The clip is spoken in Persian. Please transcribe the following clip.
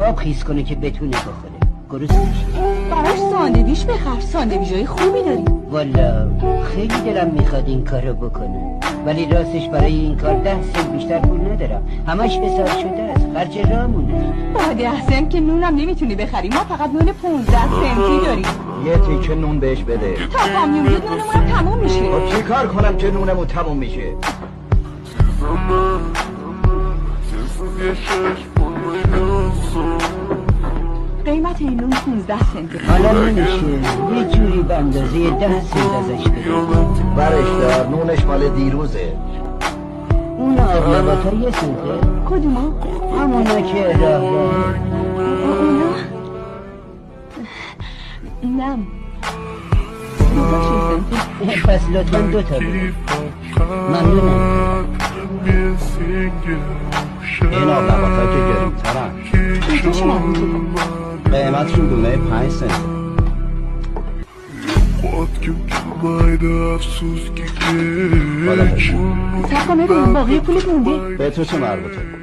آب خیس کنه که بتونه بخوره. گرسنه میشی؟ براش ساندویچ بخر، ساندویچای خوبی داری. والا خیلی دلم میخواد این کارو بکنم، ولی راستش برای این کار 10 سنت بیشتر پول ندارم. همش حساب شده است، خرج راهمونه. با 10 سنت که نونم نمیتونی بخری. ما فقط نون 15 سنتی داریم. یه تیکه نون بهش بده. تا کامیون بیاد نونمونم تموم میشه. خب چی کار کنم که نونمون تموم میشه؟ قیمت این نون 15 سنته. حالا نمیشه یه جوری به اندازه 10 سنت ازش بده. برش دار، نونش مال دیروزه. اون آب نباتا یه سنته؟ کدوما؟ همونا که راه اونا؟ نم 2 سنته. پس لطفا 2 تا بده. ممنونم. این آب نباتا که گرون‌ترن. اینجاش مربوطه. قیمتشون دونه 5 سنت. سب کن ببین باقی پولت مونده. به تو چه مربوطه؟